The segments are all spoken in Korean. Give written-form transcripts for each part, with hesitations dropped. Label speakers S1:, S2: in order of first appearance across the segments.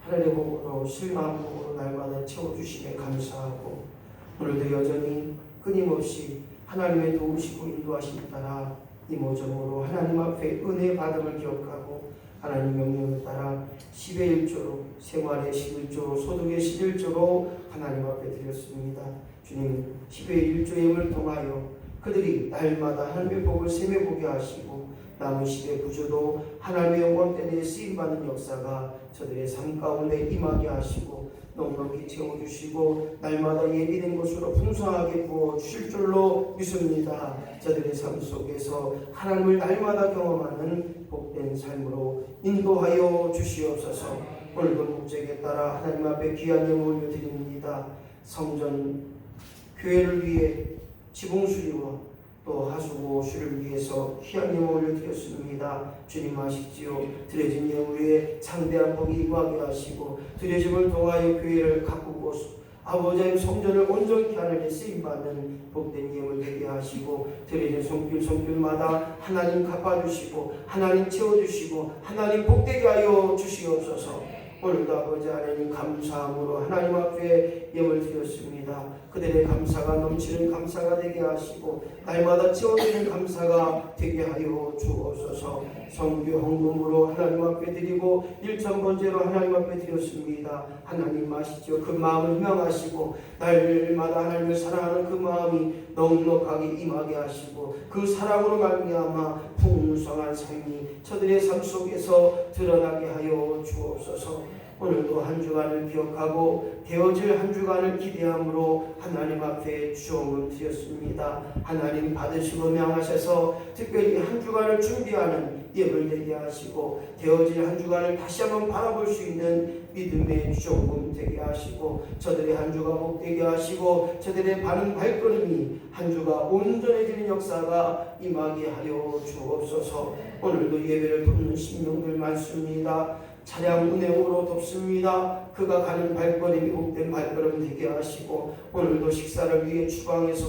S1: 하늘의 복으로 실망 복으로 날마다 채워주시에 감사하고, 오늘도 여전히 끊임없이 하나님의 도우시고 인도하심 따라 이모저모로 하나님 앞에 은혜 받음을 기억하고 하나님 명령을 따라 10의 1조로, 생활의 11조로, 소득의 11조로 하나님 앞에 드렸습니다. 주님, 10의 1조임을 통하여 그들이 날마다 하나님의 복을 세매보게 하시고 남은 10의 9조도 하나님의 영광 때문에 쓰임받는 역사가 저들의 삶 가운데 임하게 하시고 넉넉히 채워주시고 날마다 예비된 것으로 풍성하게 부어주실 줄로 믿습니다. 저들의 삶 속에서 하나님을 날마다 경험하는 복된 삶으로 인도하여 주시옵소서. 오늘도 목적에 따라 하나님 앞에 귀한 예물 올려드립니다. 성전 교회를 위해 지붕 수리와 또 하수구 수를 위해서 귀한 예물 올려드렸습니다. 주님 아시지요? 드려진 예물에 창대한 복이 임하게 하시고 드려짐을 통하여 교회를 가꾸고 아버지의 성전을 온전히 하늘에 쓰임받는 복된 예물 되게 하시고 드려진 손길마다 하나님 갚아주시고 하나님 채워주시고 하나님 복되게 하여 주시옵소서. 오늘도 아버지 하나님 감사함으로 하나님 앞에 예물 드렸습니다. 그들의 감사가 넘치는 감사가 되게 하시고 날마다 채워지는 감사가 되게 하여 주옵소서. 성교 헌금으로 하나님 앞에 드리고 일천번제로 하나님 앞에 드렸습니다. 하나님 아시죠? 그 마음을 희망하시고 날마다 하나님을 사랑하는 그 마음이 넉넉하게 임하게 하시고 그 사랑으로 말미암아 풍성한 삶이 저들의 삶 속에서 드러나게 하여 주옵소서. 오늘도 한 주간을 기억하고 되어질 한 주간을 기대함으로 하나님 앞에 주옵을 드렸습니다. 하나님 받으시고 명하셔서 특별히 한 주간을 준비하는 예물 되게 하시고 되어질 한 주간을 다시 한번 바라볼 수 있는 믿음의 주옵금 되게 하시고 저들의 한 주가 복되게 하시고 저들의 바른 발걸음이 한 주가 온전해지는 역사가 임하게 하여 주옵소서. 오늘도 예배를 돕는 신명들 많습니다. 차량 운행으로 돕습니다. 그가 가는 발걸음이 복된 발걸음 되게 하시고 오늘도 식사를 위해 주방에서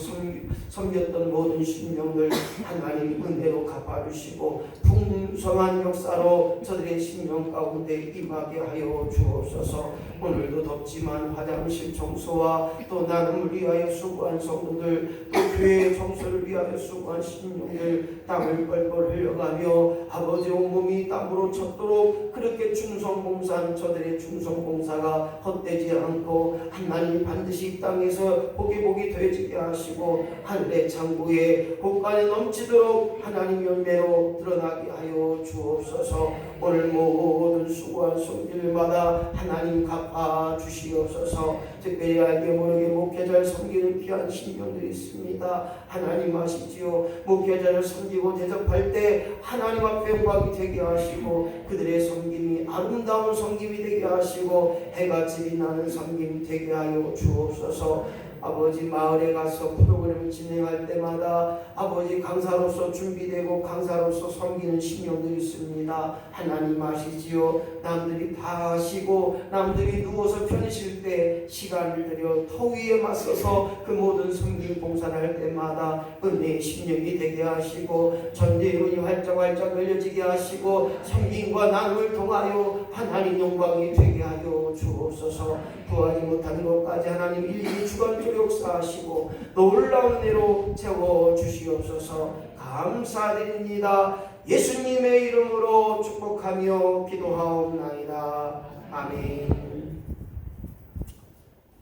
S1: 섬겼던 모든 신명들 하나님 은혜로 갚아주시고 풍성한 역사로 저들의 신명 가운데 임하게 하여 주옵소서. 오늘도 덥지만 화장실 청소와 또 나눔을 위하여 수고한 성도들 또 교회 청소를 위하여 수고한 신명들 땀을 뻘뻘 흘려가며 아버지 온몸이 땀으로 젖도록 그렇게 충성봉사한 저들의 충성봉사가 헛되지 않고 하나님이 반드시 이 땅에서 복이 되어지게 하시고 하늘의 창고에 곳간에 넘치도록 하나님 열매로 드러나게 하여 주옵소서. 오늘 모든 수고한 손길마다 하나님 갚아 주시옵소서. 특별히 알게 모르게 목회자를 섬기는 귀한 신령들이 있습니다. 하나님 아시지요? 목회자를 섬기고 대접할 때 하나님 앞에 영광이 되게 하시고 그들의 섬김이 아름다운 섬김이 되게 하시고 해가 빛나는 섬김이 되게 하여 주옵소서. 아버지 마을에 가서 프로그램을 진행할 때마다 아버지 강사로서 준비되고 강사로서 섬기는 신령들이 있습니다. 하나님 아시지요? 남들이 다 쉬고 남들이 누워서 편히 쉴 때 시간을 들여 터 위에 맞서서 그 모든 섬김 봉사를 할 때마다 은혜의 신령이 되게 하시고 전대의 은이 활짝활짝 열려지게 하시고 섬김과 나눔을 통하여 하나님 영광이 되게 하여 주옵소서. 구하지 못한 것까지 하나님 일일이 주관적으로 역사하시고 놀라운 은혜로 채워주시옵소서. 감사드립니다. 예수님의 이름으로 축복하며 기도하옵나이다. 아멘.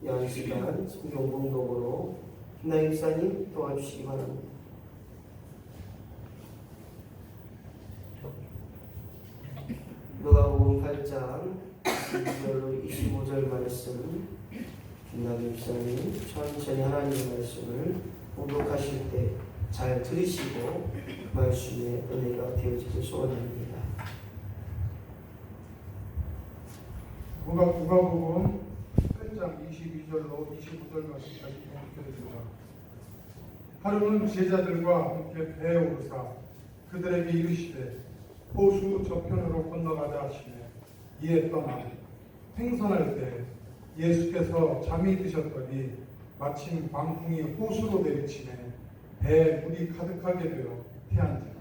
S1: 연시간 성경봉독으로 김나희 목사님 도와주시기 바랍니다. 누가복음 8장 22절로 25절 말씀 김나희 목사님 천천히 하나님의 말씀을 봉독하실 때 잘 들으시고 그 말씀의 은혜가 되어지길 소원합니다.
S2: 누가복음 8장 22절로 25절 말씀까지 봉독해드립니다. 하루는 제자들과 함께 배에 오르사 그들에게 이르시되 호수 저편으로 건너가자 하시며 이에 떠나 행선할 때 예수께서 잠이 드셨더니 마침 광풍이 호수로 내리치매 배에 물이 가득하게 되어 피한지라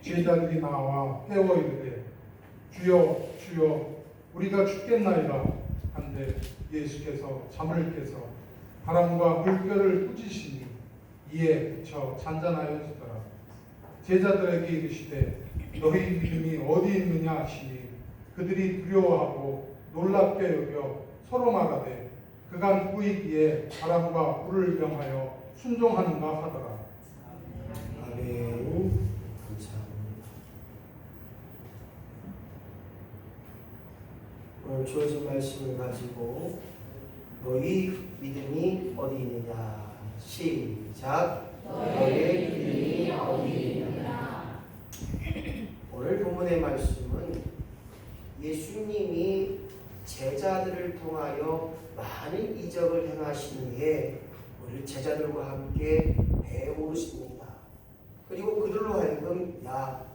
S2: 제자들이 나와 깨워 이르되 주여 주여 우리가 죽겠나이다 한데 예수께서 잠을 깨서 바람과 물결을 꾸짖으시니 이에 그쳐 잔잔하여지더라. 제자들에게 이르시되 너희 믿음이 어디 있느냐 하시니 그들이 두려워하고 놀랍게 여겨 서로 말하되 그가 누구이기에 바람과 물을 명하여 순종하는가 하더라.
S1: 아멘. 감사합니다. 오늘 주어진 말씀을 가지고 너희 믿음이 어디 있느냐. 시작. 너희 믿음이 어디 있느냐. 오늘 본문의 말씀은 예수님이 제자들을 통하여 많은 이적을 행하신 후에 우리 제자들과 함께 배에 오르십니다. 그리고 그들로 하여금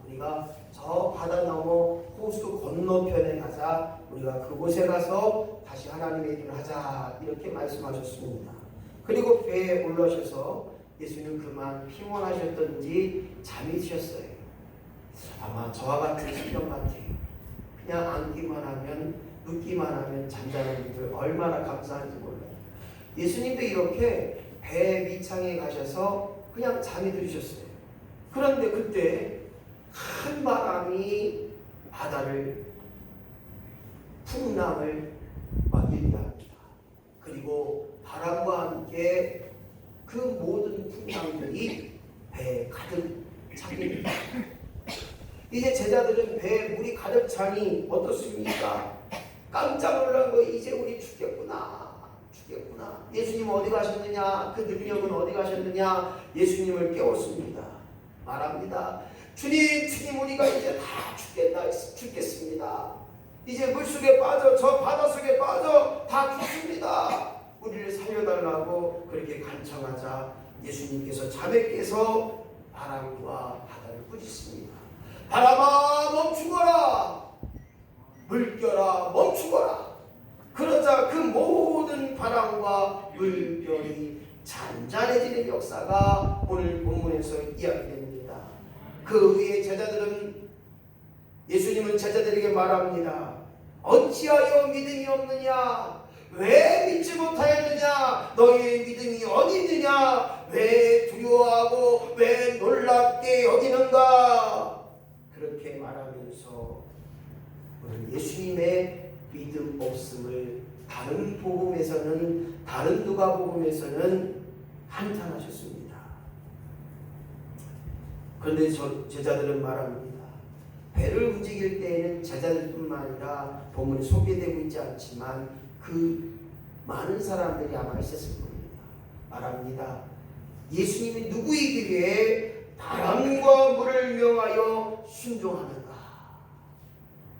S1: 우리가 저 바다 넘어 호수 건너편에 가자. 우리가 그곳에 가서 다시 하나님의 일을 하자. 이렇게 말씀하셨습니다. 그리고 배에 올라오셔서 예수님 그만 피곤하셨던지 잠이 드셨어요. 아마 저와 같은 심정 같아요. 그냥 앉기만 하면 눕기만 하면 잠자는 분들 얼마나 감사한지 몰라요. 예수님도 이렇게 배 밑창에 가셔서 그냥 잠이 들으셨어요. 그런데 그때 큰 바람이 바다를 풍랑을 막 일으킵니다. 그리고 바람과 함께 그 모든 풍랑들이 배에 가득 차깁니다. 이제 제자들은 배에 물이 가득 차니 어떻습니까? 깜짝 놀란 거예요. 이제 우리 죽겠구나. 예수님 어디 가셨느냐? 그 능력은 어디 가셨느냐? 예수님을 깨웠습니다. 말합니다. 주님 우리가 이제 다 죽겠습니다. 이제 물속에 빠져 저 바닷속에 빠져 다 죽습니다. 우리를 살려달라고 그렇게 간청하자 예수님께서 잠에 깨서 바람과 바다를 꾸짖습니다. 바람아 멈추거라. 물결아 멈추거라. 그러자 그 모든 바람과 물결이 잔잔해지는 역사가 오늘 본문에서 이야기됩니다. 그 후에 예수님은 제자들에게 말합니다. 어찌하여 믿음이 없느냐? 왜 믿지 못하였느냐? 너희의 믿음이 어디 있느냐? 왜 두려워하고 왜 놀랍게 여기는가? 그렇게 말하면서 오늘 예수님의 믿음 없음을 다른 누가복음에서는 한탄하셨습니다. 그런데 제자들은 말합니다. 배를 움직일 때에는 제자들뿐만 아니라 본문에 소개되고 있지 않지만 그 많은 사람들이 아마 있었을 겁니다. 말합니다. 예수님이 누구이기에 바람과 물을 명하여 순종하는가?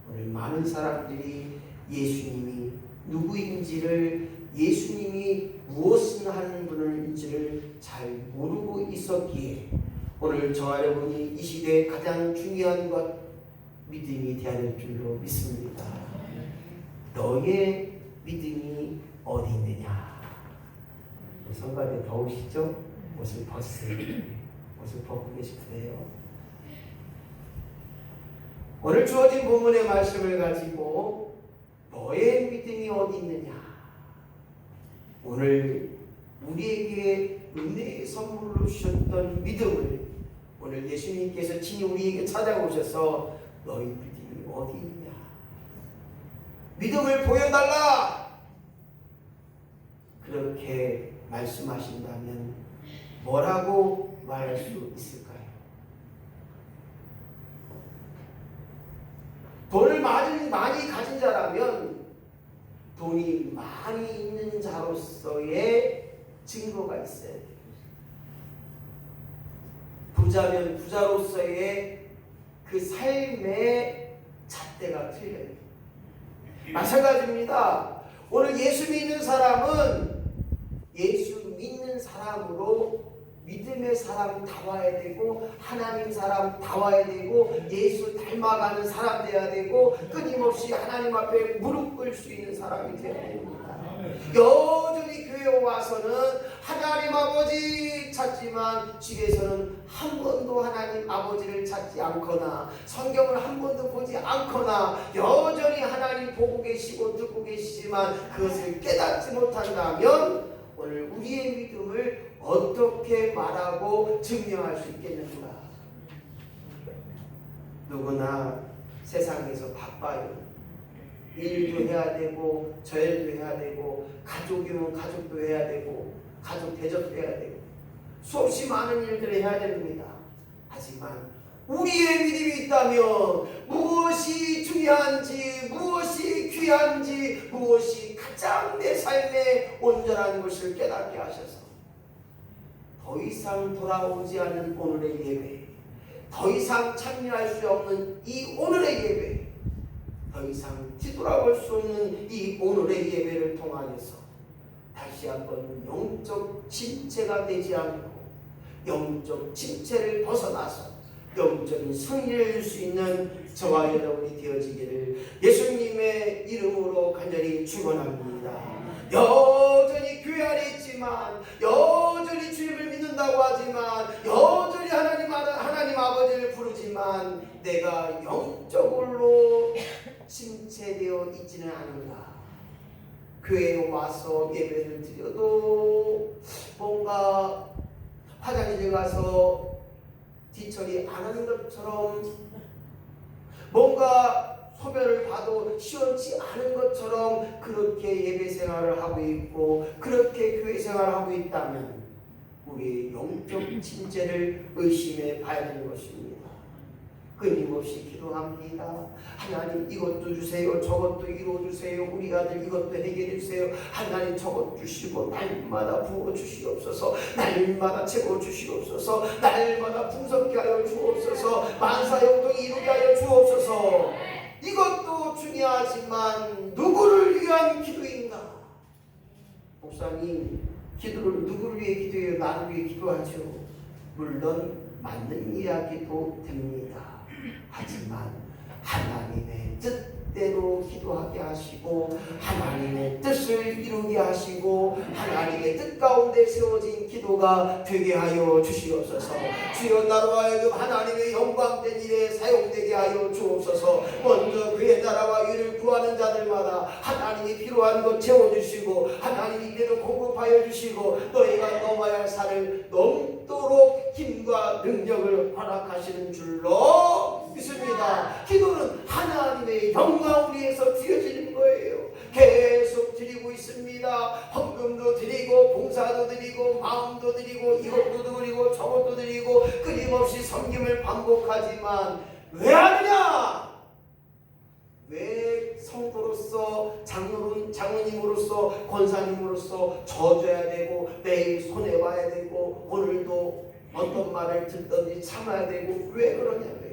S1: 오늘 많은 사람들이 예수님이 누구인지를 예수님이 무엇을 하는 분인지를 잘 모르고 있었기에 오늘 저와 여러분이 이 시대에 가장 중요한 것 믿음이 되어야 될 줄로 믿습니다. 너의 믿음이 어디 있느냐? 성가대 더우시죠? 옷을 벗으세요. 옷을 벗고 계시세요. 오늘 주어진 본문의 말씀을 가지고 너의 믿음이 어디 있느냐? 오늘 우리에게 은혜의 선물로 주셨던 믿음을 오늘 예수님께서 친히 우리에게 찾아오셔서 너희 믿음이 어디 있느냐? 믿음을 보여달라! 그렇게 말씀하신다면 뭐라고 말할 수 있을까요? 돈을 많이 가진 자라면 돈이 많이 있는 자로서의 증거가 있어야 돼요. 부자면 부자로서의 그 삶의 잣대가 틀려요. 마찬가지입니다. 오늘 예수 믿는 사람은 예수 믿는 사람으로 믿음의 사람 다와야 되고 하나님 사람 다와야 되고 예수 닮아가는 사람 돼야 되고 끊임없이 하나님 앞에 무릎 꿇을 수 있는 사람이 되어야 됩니다. 여전히 교회에 와서는 하나님하고 아버지 찾지만 집에서는 한 번도 하나님 아버지를 찾지 않거나 성경을 한 번도 보지 않거나 여전히 하나님 보고 계시고 듣고 계시지만 그것을 깨닫지 못한다면 오늘 우리의 믿음을 어떻게 말하고 증명할 수 있겠는가? 누구나 세상에서 바빠요. 일도 해야 되고 저일도 해야 되고 가족이면 가족도 해야 되고 가족 대접도 해야 되고 수없이 많은 일들을 해야 됩니다. 하지만 우리의 믿음이 있다면 무엇이 중요한지 무엇이 귀한지 무엇이 가장 내 삶에 온전한 것을 깨닫게 하셔서 더 이상 돌아오지 않은 오늘의 예배, 더 이상 참여할 수 없는 이 오늘의 예배, 더 이상 뒤돌아볼 수 없는 이 오늘의 예배를 통하여서 다시 한번 영적 침체가 되지 않고 영적 침체를 벗어나서 영적인 승리를 줄 수 있는 저와 여러분이 되어지기를 예수님의 이름으로 간절히 축원합니다. 여전히 교회 안에 있지만 여전히 주님을 믿는다고 하지만 여전히 하나님 아버지를 부르지만 내가 영적으로 침체되어 있지는 않은가? 교회에 와서 예배를 드려도 뭔가 화장실에 가서 뒤처리 안 하는 것처럼 뭔가 소변을 봐도 시원치 않은 것처럼 그렇게 예배 생활을 하고 있고 그렇게 교회 생활을 하고 있다면 우리의 영적 침체를 의심해 봐야 되는 것입니다. 끊임없이 기도합니다. 하나님 이것도 주세요. 저것도 이루어주세요. 우리 아들 이것도 해결해 주세요. 하나님 저것 주시고 날마다 부어주시옵소서. 날마다 채워주시옵소서. 날마다 풍성케 하여 주옵소서. 만사형통이 이루게 하여 주옵소서. 이것도 중요하지만 누구를 위한 기도인가? 목사님 기도를 누구를 위해 기도해요? 나를 위해 기도하죠. 물론 맞는 이야기도 됩니다. 하지만 하나님의 뜻대로 기도하게 하시고 하나님의 뜻을 이루게 하시고 하나님의 뜻 가운데 세워진 기도가 되게 하여 주시옵소서. 주여 나로 하여금 하나님의 영광된 일에 사용되게 하여 주옵소서. 먼저 그의 나라와 의를 구하는 자들마다 하나님이 필요한 것 채워주시고 하나님이 이대로 공급하여 주시고 너희가 넘어야 할 산을 넘도록 힘과 능력을 허락하시는 줄로 믿습니다. 기도는 하나님의 영광을 위해서 드려지는 거예요. 계속 드리고 있습니다. 헌금도 드리고 봉사도 드리고 마음도 드리고 이것도 드리고 저것도 드리고 끊임없이 섬김을 반복하지만 왜 하느냐? 왜 성도로서 장로님으로서 권사님으로서 져줘야 되고 매일 손해봐야 되고 오늘도 어떤 말을 듣든지 참아야 되고 왜 그러냐고요.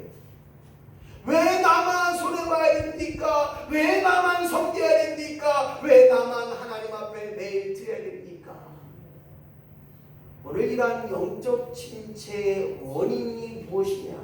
S1: 왜 나만 손해봐야 됩니까? 왜 나만 섬겨야 됩니까? 왜 나만 하나님 앞에 매일 드려야 됩니까? 오늘 이러한 영적 침체의 원인이 무엇이냐?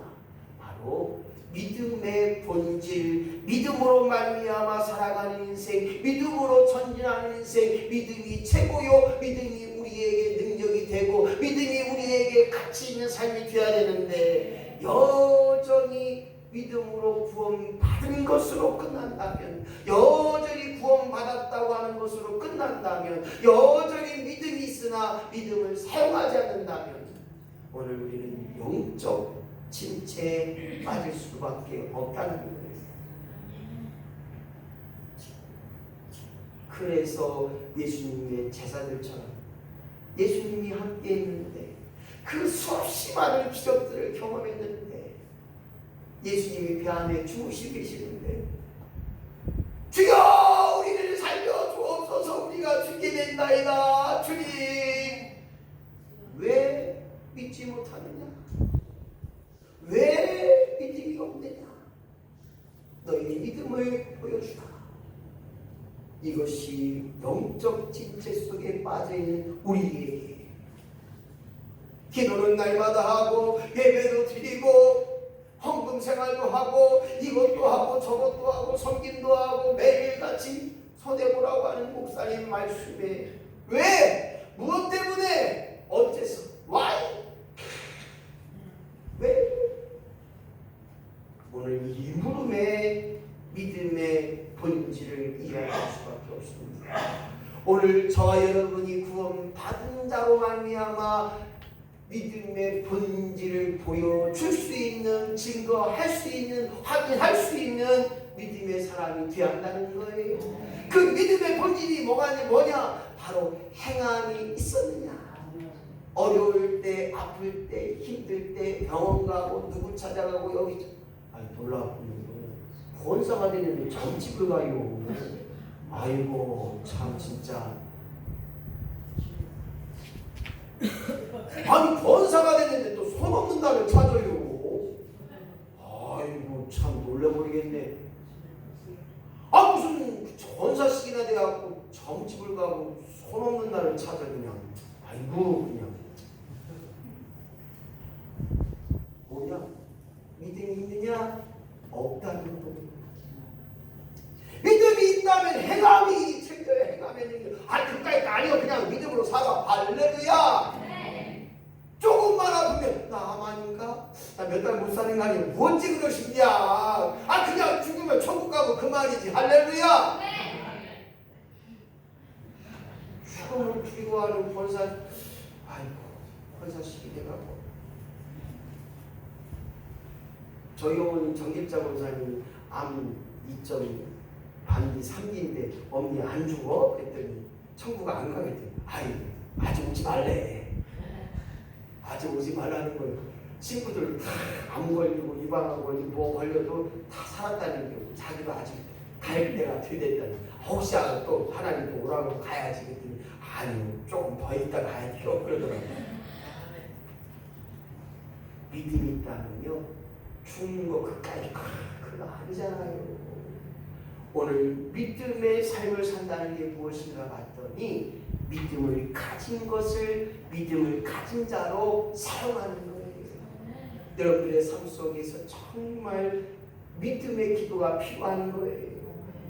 S1: 바로 믿음의 본질, 믿음으로 말미암아 살아가는 인생, 믿음으로 전진하는 인생, 믿음이 최고요. 믿음이 우리에게 능력이 되고 믿음이 우리에게 가치 있는 삶이 되어야 되는데 여전히 믿음으로 구원받은 것으로 끝난다면 여전히 구원받았다고 하는 것으로 끝난다면 여전히 믿음이 있으나 믿음을 사용하지 않는다면 오늘 우리는 영적 침체에 빠질 수밖에 없다는 거예요. 그래서 예수님의 제자들처럼 예수님이 함께 있는데 그 수없이 많은 기적들을 경험했는데 예수님이 배 안에 주무시고 계시는데 주여 우리를 살려 주옵소서. 우리가 죽게 된다이다. 주님 왜 믿지 못하느냐? 왜 믿음이 없느냐? 너희 믿음을 보여주라. 이것이 영적 침체 속에 빠져있는 우리에게 기도는 날마다 하고 예배도 드리고 헌금 생활도 하고 이것도 하고 저것도 하고 섬김도 하고 매일같이 손해보라고 하는 목사님 말씀에 왜? 무엇 때문에? 어째서? Why? 왜? 오늘 이 물음의 믿음의 본질을 이해할 수밖에 없습니다. 오늘 저와 여러분이 구원받은 자로 말미암아 믿음의 본질을 보여줄 수 있는, 증거할 수 있는, 확인할 수 있는 믿음의 사람이 되어야 한다는 거예요. 그 믿음의 본질이 뭐냐? 바로 행함이 있었느냐. 어려울 때, 아플 때, 힘들 때 병원 가고 누구 찾아가고 여기 놀라운 권사가 되는데 점집을 가요. 아이고 참 진짜. 아니 권사가 됐는데 또 손 없는 날을 찾아요. 아이고 참 놀라버리겠네. 아 무슨 권사식이나 돼갖고 점집을 가고 손 없는 날을 찾아 그냥. 아이고 그냥. 뭐냐? 믿음이 있느냐? 없다는 거예요. 믿음이 있다면 행함이 챙겨야 행함에는 그까짓 아니요 그냥 믿음으로 살아. 할렐루야. 조금만 아프면 나 아만인가? 나 몇 달 못 사는 거 아니야? 뭔지 그러시냐? 그냥 죽으면 천국 가고 그만이지. 할렐루야. 죽음을 두려워하는 권사. 아이고 권사식이 돼가고. 저희 어머니 정길자 권사님 암 2점 반기 3기인데 어머니 안 죽어? 그랬더니 천국 안 가겠대. 아직 오지 말래. 아직 오지 말라는 거예요. 친구들 다 암 걸리고 유방암 걸리고 뭐 걸려도 다 살았다는 게 자기도 아직 갈 때가 되됐다니. 혹시 또 하나님 또 오라고 가야지. 그랬더니 아니요 조금 더 있다 가야 돼요. 그러더라고요. 믿음이 있다면요 죽는 거 그까이 그거 아니잖아요. 오늘 믿음의 삶을 산다는 게 무엇인가 봤더니 믿음을 가진 것을 믿음을 가진 자로 사용하는 거예요. 여러분들의 삶 속에서 정말 믿음의 기도가 필요한 거예요.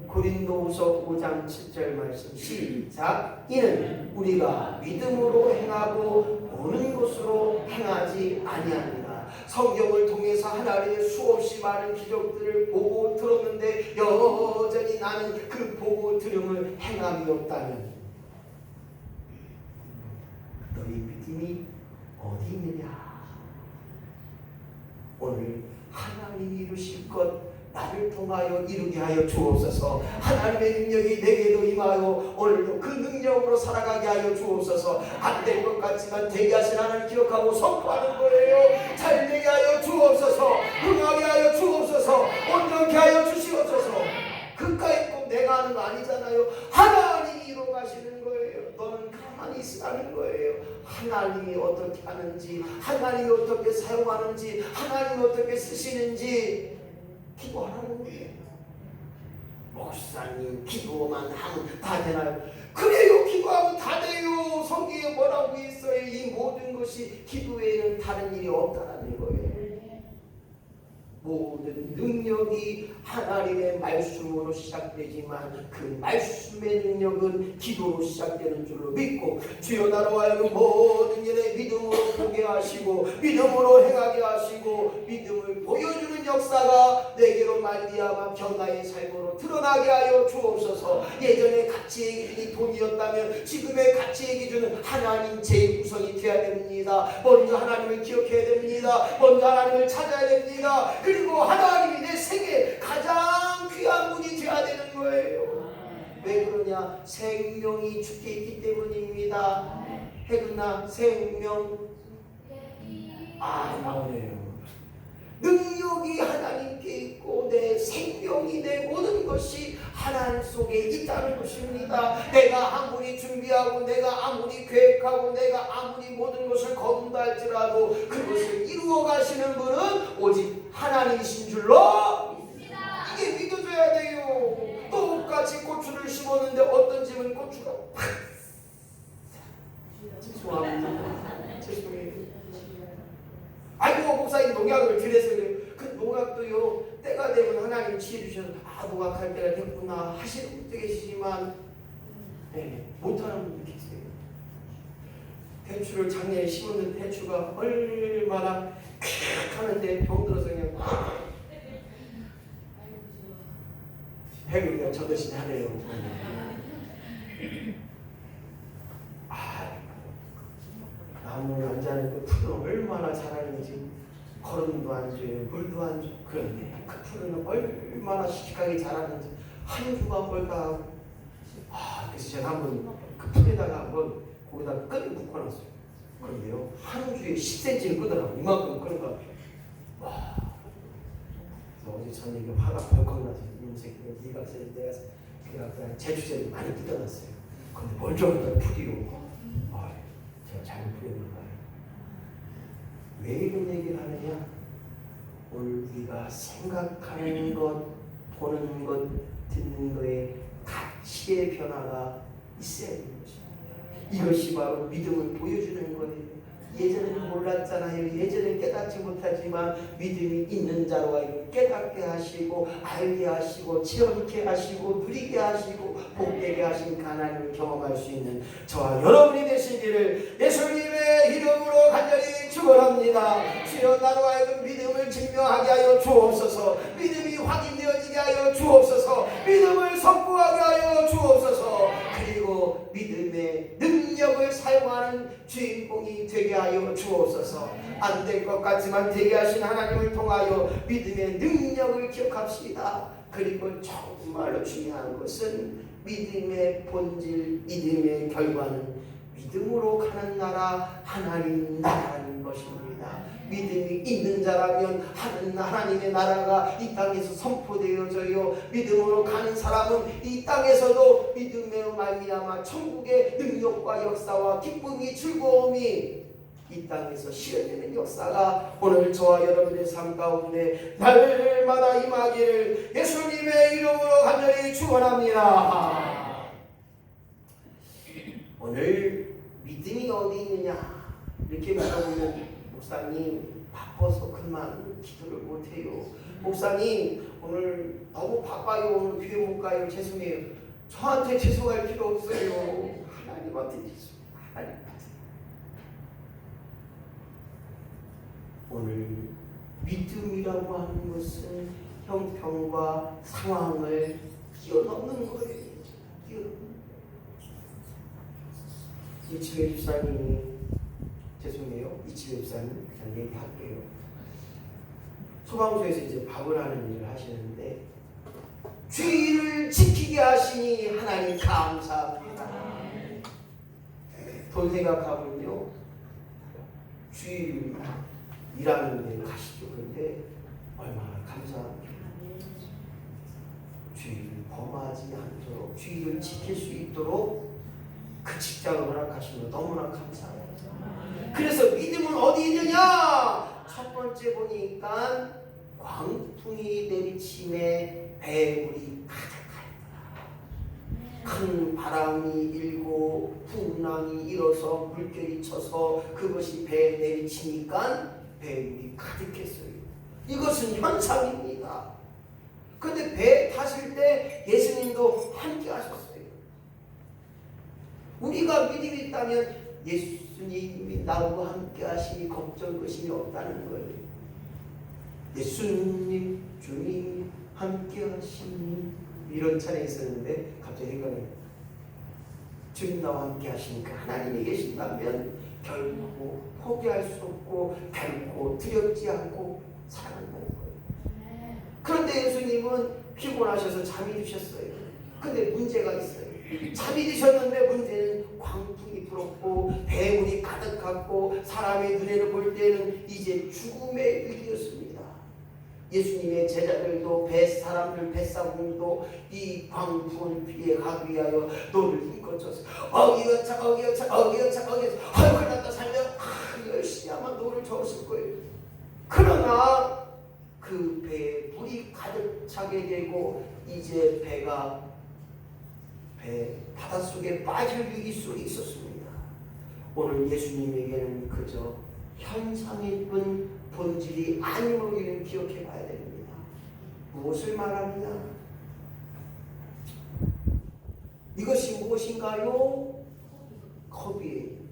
S1: 고린도후서 5장 7절 말씀 시작. 이는 우리가 믿음으로 행하고 보는 것으로 행하지 아니하니라. 성경을 통해서 하나님의 수없이 많은 기적들을 보고 들었는데 여전히 나는 그 보고 들음을 행함이 없다면 너희 믿음이 어디 있느냐? 오늘 하나님이 이루실 것 나를 통하여 이루게 하여 주옵소서. 하나님의 능력이 내게도 임하여 오늘도 그 능력으로 살아가게 하여 주옵소서. 안 될 것 같지만 되게 하신 하나님 기억하고 선포하는 거예요. 잘 되게 하여 주옵소서. 흥하게 하여 주옵소서. 온전케 하여 주시옵소서. 그까이 꼭 내가 하는 거 아니잖아요. 하나님이 이루어 가시는 거예요. 너는 가만히 있으라는 거예요. 하나님이 어떻게 하는지, 하나님이 어떻게 사용하는지, 하나님이 어떻게 쓰시는지 기도하라는 거예요. 목사님 기도만 하면 다 되나요? 그래요. 기도하면 다 돼요. 성경에 뭐라고 있어요? 이 모든 것이 기도 외에는 다른 일이 없다는 거예요. 모든 능력이 하나님의 말씀으로 시작되지만 그 말씀의 능력은 기도로 시작되는 줄로 믿고 주여 나로 하여금 모든 일에 믿음으로 보게 하시고 믿음으로 행하게 하시고 믿음을 보여주는 역사가 내게로 말미암아 변화의 삶으로 드러나게 하여 주옵소서. 예전에 가치의 기준이 돈이었다면 지금의 가치의 기준은 하나님 제1구성이 되어야 됩니다. 먼저 하나님을 기억해야 됩니다. 먼저 하나님을 찾아야 됩니다. 그리고 하나님이 내 생에 가장 귀한 분이 되어야 되는 거예요. 왜 그러냐? 생명이 주께 있기 때문입니다. 해두나 생명 나오네요. 능력이 하나님께 있고 내 생명이 내 모든 것이 하나님 속에 있다는 것입니다. 내가 아무리 준비하고 내가 아무리 계획하고 내가 아무리 모든 것을 거둔다 할지라도 그것을 이루어 가시는 분은 오직 하나님이신 줄로 믿습니다. 이게 믿어져야 돼요. 똑같이 고추를 심었는데 어떤 집은 고추가 죄송합니다. 죄송해요. 아이고 목사님 농약을 드려서 그래요. 그 농약도요 때가 되면 하나님 치해 주셔서 농약할 때가 됐구나 하시는 분도 계시지만 못하는 분도 계세요. 대추를 작년에 심었는 대추가 얼마나 하는데 병들어서 그냥 배가 저듯이 하네요. 나무를 안 자는 그 풀은 얼마나 자라는지 거름도 안 줘요, 물도 안 줘. 그런데 그 풀은 얼마나 씩씩하게 자라는지 한 주가 멀다 하고. 그래서 제가 한번 그 풀에다가 한번 거기다 끈을 묶어놨어요. 그런데요, 한 주에 10cm를 끄더라고. 이만큼 끄는 것 같아요. 와. 그래서 어제 저녁에 화가 벌컥 나서 이놈 새끼가 네가 내가 그냥 제주제를 많이 뜯어놨어요. 근데 멀쩡하다 풀이요. 제가 잘못 부르는 거예요. 왜 이런 얘기를 하느냐? 우리가 생각하는 것, 보는 것, 듣는 것에 가치의 변화가 있어야 되는 것입니다. 이것이 바로 믿음을 보여주는 거예요. 예전에는 몰랐잖아요. 예전엔 깨닫지 못하지만 믿음이 있는 자로 하여금 깨닫게 하시고 알게 하시고 체험케 하시고 누리게 하시고 복되게 하신 하나님을 경험할 수 있는 저와 여러분이 되시기를 예수님의 이름으로 간절히 축원합니다. 주여 나로 하여금 믿음을 증명하게 하여 주옵소서. 믿음이 확인되어지게 하여 주옵소서. 믿음을 선포하게 하여 주옵소서. 그리고 믿음의 능력을 사용하는 주인공이 되게 하여 주옵소서. 안 될 것 같지만 되게 하신 하나님을 통하여 믿음의 능력을 기억합시다. 그리고 정말로 중요한 것은 믿음의 본질, 믿음의 결과는 믿음으로 가는 나라, 하나님 나라는 것입니다. 믿음이 있는 자라면 하나님의 나라가 이 땅에서 선포되어져요. 믿음으로 가는 사람은 이 땅에서도 믿음으로 말미암아 천국의 능력과 역사와 기쁨이 즐거움이 이 땅에서 실현되는 역사가 오늘 저와 여러분의 삶 가운데 날마다 임하기를 예수님의 이름으로 간절히 축원합니다. 오늘 믿음이 어디 있느냐 이렇게 물어보면 목사님 바빠서 그만 기도를 못해요. 목사님 오늘 너무 바빠요. 오늘 교회 못 가요. 죄송해요. 저한테 죄송할 필요 없어요. 하나님한테 죄송해요. 하나님한테. 오늘 믿음이라고 하는 것은 형편과 상황을 뛰어넘는 거예요. 이치배 집사님이 죄송해요. 이치배 집사님 그냥 얘기할게요. 소방서에서 이제 밥을 하는 일을 하시는데 주의를 지키게 하시니 하나님 감사합니다. 돈 생각하면요 주의 일하는 데 가시죠. 그런데 얼마나 감사합니다. 주의를 범하지 않도록 주의를 지킬 수 있도록 그 직장을 허락하시면 너무나 감사합니다. 그래서 믿음은 어디 있느냐? 첫 번째 보니까 광풍이 내리침에 배물이 가득하였더라. 큰 바람이 일고 풍랑이 일어서 물결이 쳐서 그것이 배에 내리치니까 배물이 가득했어요. 이것은 현상입니다. 그런데 배에 타실 때 예수님도 함께 하셨어요. 우리가 믿음이 있다면 예수님이 나하고 함께 하시니 걱정 것이 없다는 거예요. 예수님 주님 함께 하시니 이런 찬양이 있었는데 갑자기 생각해요. 주님 나와 함께 하시니까 하나님이 계신다면 결코 포기할 수 없고 결코 두렵지 않고 사랑한다는 거예요. 그런데 예수님은 피곤하셔서 잠이 드셨어요. 근데 문제가 있어요. 잠이 드셨는데 문제는 광풍이 불었고 배물이 가득했고 사람의 눈에는 볼 때는 이제 죽음의 일이었습니다. 예수님의 제자들도 사람들 뱃사공도 이 광풍을 피해가기 위하여 노를 힘껏쳐서 어기여차 아유 그러다 살면 열심히 아마 노를 저었을 거예요. 그러나 그 배에 물이 가득 차게 되고 이제 배가 바닷속에 빠질 위기 속에 있었습니다. 오늘 예수님에게는 그저 현상일 뿐 본질이 아님을 기억해 봐야 됩니다. 무엇을 말하느냐? 이것이 무엇인가요? 컵이에요.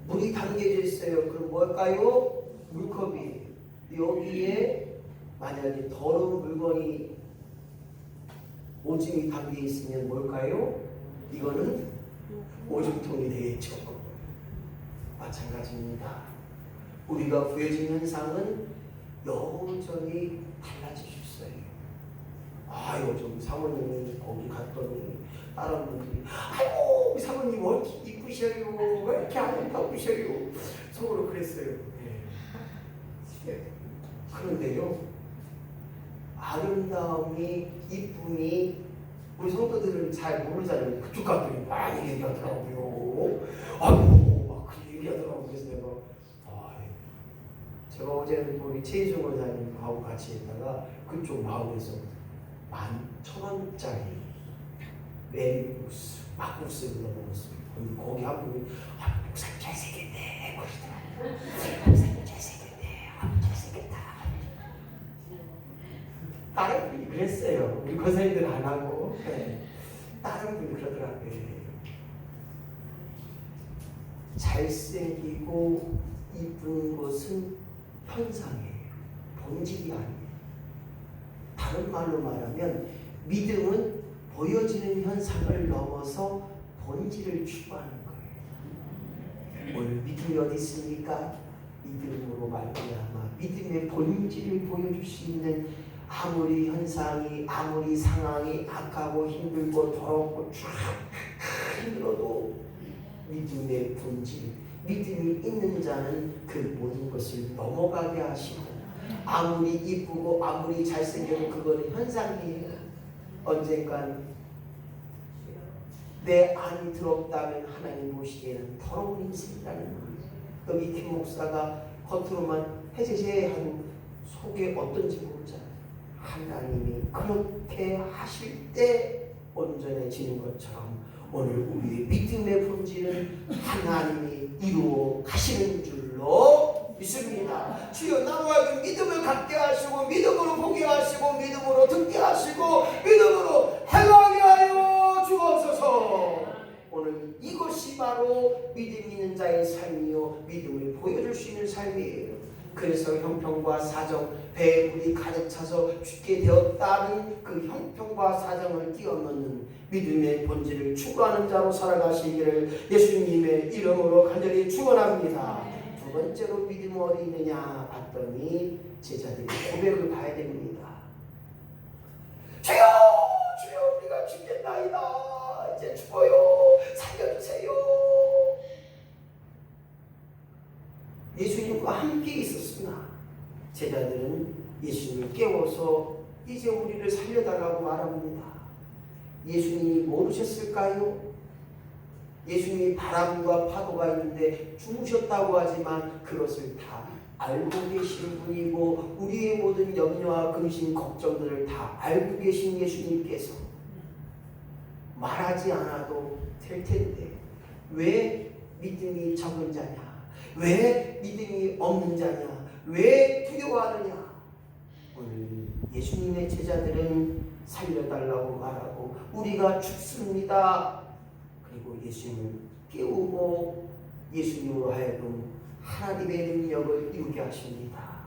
S1: 물이 담겨져 있어요. 그럼 뭘까요? 물컵이에요. 여기에 만약에 더러운 물건이 오줌이 담겨 있으면 뭘까요? 이거는 오줌통이 되겠죠. 마찬가지입니다. 우리가 구해진 현상은 여전히 달라질 수 있어요. 요즘 사모님이 거기 갔더니 다른 분들이 아이고 우리 사모님 왜 이렇게 이쁘셔요? 왜 이렇게 아름다우셔요? 속으로 그랬어요. 그런데요, 아름다움이 이쁨이 우리 성도들은 잘 모르잖아요. 그쪽 갔더니 많이 얘기하더라고요. 아이고 막 그 얘기하더라고요. 그래서 제가 어제는 우리 최희중 원사님하고 같이 있다가 그쪽 마을에서 11,000원짜리 메밀국수, 막국수를 먹었어요. 거기 한 분이 목사님 잘생겼네 그러더라고요. 목사님 잘생겼네, 잘생겼다. 다른 분이 그랬어요. 우리 권사님들 안 하고 다른 분이 그러더라고요. 잘생기고 이쁜 것은 현상이에요. 본질이 아니에요. 다른 말로 말하면 믿음은 보여지는 현상을 넘어서 본질을 추구하는 거예요. 오늘 믿음이 어디 있습니까? 믿음으로 말미암아 믿음의 본질을 보여줄 수 있는 아무리 현상이 아무리 상황이 악하고 힘들고 더럽고 쫙 힘들어도 믿음의 본질, 믿음이 있는 자는 그 모든 것을 넘어가게 하시고 아무리 이쁘고 아무리 잘생겨도 그거는 현상이에요. 언젠간 내 안이 더럽다면 하나님 보시기에는 더러운 인생이라는 거예요. 여기 김 목사가 겉으로만 해제제한 속에 어떤지 모르잖아요. 하나님이 그렇게 하실 때 온전해지는 것처럼 오늘 우리의 믿음의 본질은 하나님이 이루어 가시는 줄로 믿습니다. 주여 나와 믿음을 갖게 하시고 믿음으로 보게 하시고 믿음으로 듣게 하시고 믿음으로 행하게 하여 주옵소서. 오늘 이것이 바로 믿음 있는 자의 삶이요 믿음을 보여줄 수 있는 삶이에요. 그래서 형편과 사정, 배에 물이 가득 차서 죽게 되었다는 그 형편과 사정을 뛰어넘는 믿음의 본질을 추구하는 자로 살아가시기를 예수님의 이름으로 간절히 축원합니다. 두 번째로 믿음 어디 있느냐 봤더니 제자들이 고백을 봐야 됩니다. 주여 주여 우리가 죽겠나이다. 이제 죽어요. 살려주세요. 예수님과 함께 있었으나 제자들은 예수님을 깨워서 이제 우리를 살려달라고 말합니다. 예수님이 모르셨을까요? 예수님이 바람과 파도가 있는데 주무셨다고 하지만 그것을 다 알고 계신 분이고 우리의 모든 염려와 근심 걱정들을 다 알고 계신 예수님께서 말하지 않아도 될 텐데 왜 믿음이 적은 자냐? 왜 믿음이 없는 자냐? 왜 두려워하느냐? 오늘 예수님의 제자들은 살려달라고 말하고 우리가 죽습니다. 그리고 예수님을 깨우고 예수님으로 하여금 하나님의 능력을 이루게 하십니다.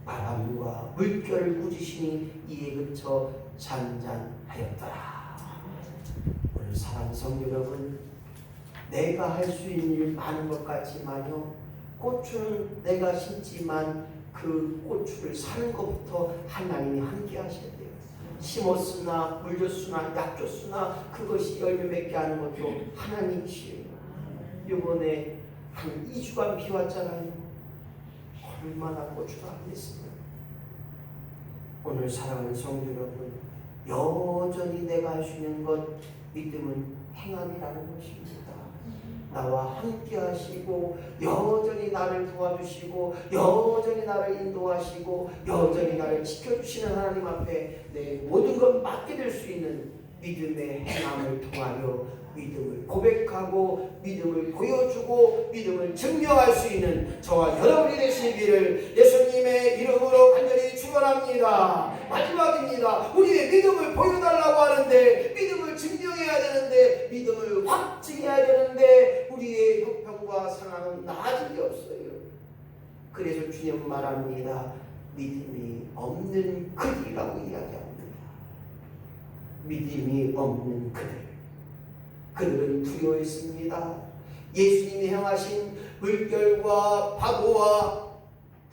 S1: 바람과 물결을 꾸짖으시니 이에 그쳐 잔잔하였더라. 오늘 사랑하는 성도 여러분, 내가 할 수 있는 일 많은 것 같지만요, 고추는 내가 심지만 그 고추를 사는 것부터 하나님이 함께 하셔야 돼요. 심었으나 물 줬으나 약 줬으나 그것이 열매 맺게 하는 것도 하나님이시에요. 이번에 한 2주간 비 왔잖아요. 얼마나 고추가 안 됐어요. 오늘 사랑하는 성도 여러분, 여전히 내가 할 수 있는 것 믿음은 행함이라는 것입니다. 나와 함께 하시고 여전히 나를 도와주시고 여전히 나를 인도하시고 여전히 나를 지켜주시는 하나님 앞에 내 모든 것 맡게 될 수 있는 믿음의 행함을 통하여 믿음을 고백하고 믿음을 보여주고 믿음을 증명할 수 있는 저와 여러분이 되시기를 예수님의 이름으로 간절히 축원합니다. 마지막입니다. 우리의 믿음을 보여달라고 하는데 믿음을 증명해야 되는데 믿음을 확증해야 되는데 우리의 형편과 상황은 나아질 리 없어요. 그래서 주님 말합니다. 믿음이 없는 그들이라고 이야기합니다. 믿음이 없는 그들은 두려워했습니다. 예수님이 행하신 물결과 파도와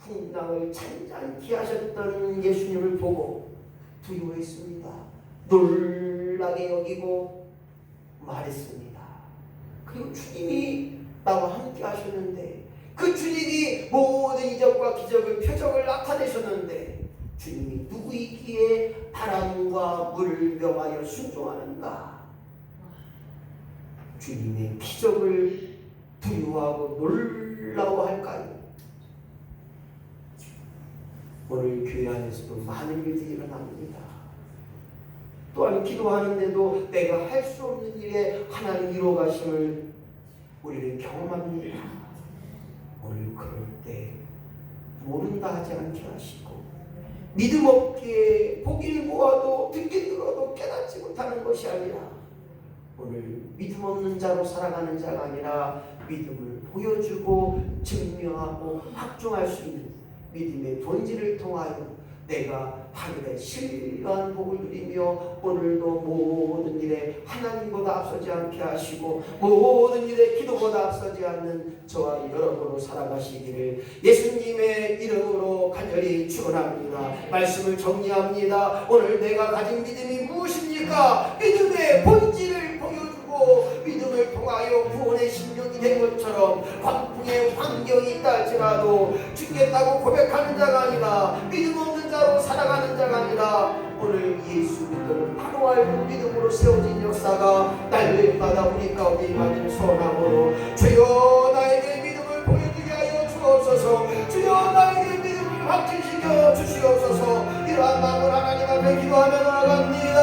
S1: 풍랑을 잔잔케 하셨던 예수님을 보고 두려워했습니다. 놀라게 여기고 말했습니다. 그리고 주님이 나와 함께 하셨는데, 그 주님이 모든 이적과 기적을 표적을 나타내셨는데, 주님이 누구이기에 바람과 물을 명하여 순종하는가? 주님의 기적을 두려워하고 놀라워할까요? 오늘 교회 안에서도 많은 일들이 일어납니다. 또한 기도하는데도 내가 할 수 없는 일에 하나님 이루어 가심을 우리는 경험합니다. 오늘 그럴 때 모른다 하지 않게 하시고, 믿음 없기에 보기를 보아도 듣기 들어도 깨닫지 못하는 것이 아니라, 오늘 믿음 없는 자로 살아가는 자가 아니라 믿음을 보여주고 증명하고 확증할 수 있는 믿음의 본질을 통하여 내가 하늘의 신령한 복을 누리며 오늘도 모든 일에 하나님보다 앞서지 않게 하시고 모든 일에 기도보다 앞서지 않는 저와 여러분으로 살아가시기를 예수님의 이름으로 간절히 축원합니다. 말씀을 정리합니다. 오늘 내가 가진 믿음이 무엇입니까? 믿음의 본질을 보여주고 믿음을 통하여 구원의 신령이 된 것처럼 광풍의 환경이 있다 할지라도 죽겠다고 고백하는 자가 아니라 믿음 없는 자로 살아가는 자가 아니라 오늘 예수 믿음을 바로 알고 믿음으로 세워진 역사가 날마다 우리 가운데 임하기를 소원하므로 주여 나에게 믿음을 보여주게 하여 주옵소서. 주여 나에게 믿음을 확증시켜 주시옵소서. 이러한 마음을 하나님 앞에 기도하며 나아갑니다.